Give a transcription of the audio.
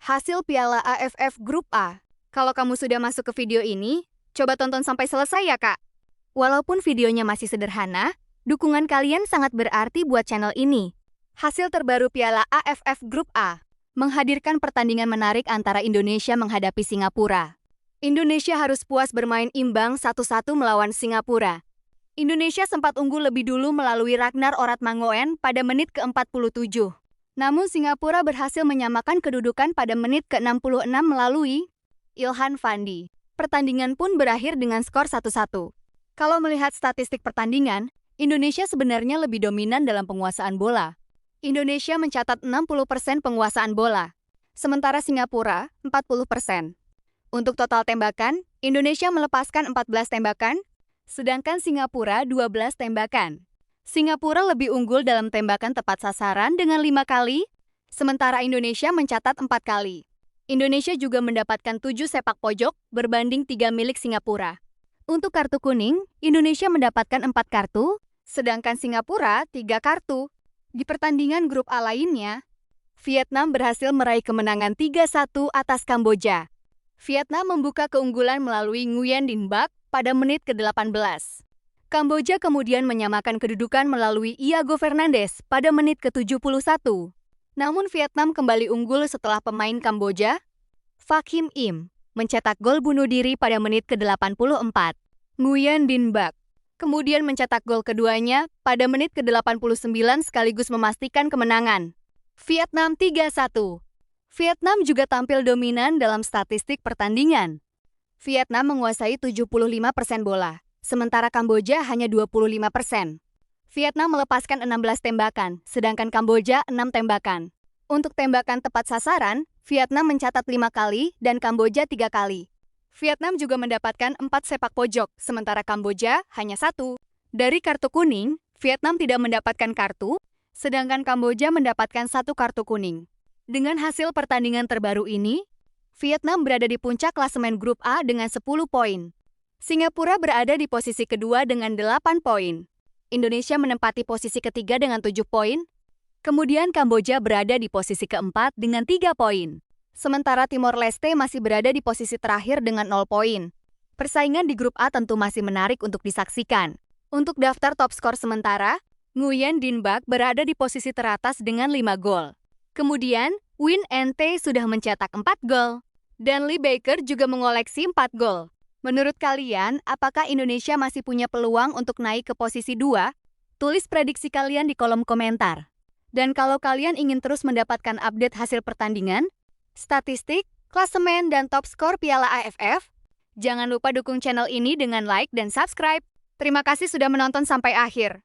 Hasil Piala AFF Grup A. Kalau kamu sudah masuk ke video ini, coba tonton sampai selesai ya, Kak. Walaupun videonya masih sederhana, dukungan kalian sangat berarti buat channel ini. Hasil terbaru Piala AFF Grup A menghadirkan pertandingan menarik antara Indonesia menghadapi Singapura. Indonesia harus puas bermain imbang 1-1 melawan Singapura. Indonesia sempat unggul lebih dulu melalui Ragnar Oratmangoen pada menit ke-47. Namun Singapura berhasil menyamakan kedudukan pada menit ke-66 melalui Ilhan Fandi. Pertandingan pun berakhir dengan skor 1-1. Kalau melihat statistik pertandingan, Indonesia sebenarnya lebih dominan dalam penguasaan bola. Indonesia mencatat 60% penguasaan bola, sementara Singapura 40%. Untuk total tembakan, Indonesia melepaskan 14 tembakan, sedangkan Singapura 12 tembakan. Singapura lebih unggul dalam tembakan tepat sasaran dengan 5 kali, sementara Indonesia mencatat 4 kali. Indonesia juga mendapatkan 7 sepak pojok berbanding 3 milik Singapura. Untuk kartu kuning, Indonesia mendapatkan 4 kartu, sedangkan Singapura 3 kartu. Di pertandingan grup A lainnya, Vietnam berhasil meraih kemenangan 3-1 atas Kamboja. Vietnam membuka keunggulan melalui Nguyen Dinh Bach pada menit ke-18. Kamboja kemudian menyamakan kedudukan melalui Iago Fernandes pada menit ke-71. Namun Vietnam kembali unggul setelah pemain Kamboja, Phak Him Im, mencetak gol bunuh diri pada menit ke-84. Nguyen Dinh Bach kemudian mencetak gol keduanya pada menit ke-89 sekaligus memastikan kemenangan. Vietnam 3-1. Vietnam juga tampil dominan dalam statistik pertandingan. Vietnam menguasai 75% bola, sementara Kamboja hanya 25%. Vietnam melepaskan 16 tembakan, sedangkan Kamboja 6 tembakan. Untuk tembakan tepat sasaran, Vietnam mencatat 5 kali dan Kamboja 3 kali. Vietnam juga mendapatkan 4 sepak pojok, sementara Kamboja hanya 1. Dari kartu kuning, Vietnam tidak mendapatkan kartu, sedangkan Kamboja mendapatkan 1 kartu kuning. Dengan hasil pertandingan terbaru ini, Vietnam berada di puncak klasemen grup A dengan 10 poin. Singapura berada di posisi kedua dengan 8 poin. Indonesia menempati posisi ketiga dengan 7 poin. Kemudian Kamboja berada di posisi keempat dengan 3 poin. Sementara Timor Leste masih berada di posisi terakhir dengan 0 poin. Persaingan di grup A tentu masih menarik untuk disaksikan. Untuk daftar top skor sementara, Nguyen Dinh Bach berada di posisi teratas dengan 5 gol. Kemudian, Win NT sudah mencetak 4 gol. Dan Lee Baker juga mengoleksi 4 gol. Menurut kalian, apakah Indonesia masih punya peluang untuk naik ke posisi 2? Tulis prediksi kalian di kolom komentar. Dan kalau kalian ingin terus mendapatkan update hasil pertandingan, statistik, klasemen, dan top skor Piala AFF, jangan lupa dukung channel ini dengan like dan subscribe. Terima kasih sudah menonton sampai akhir.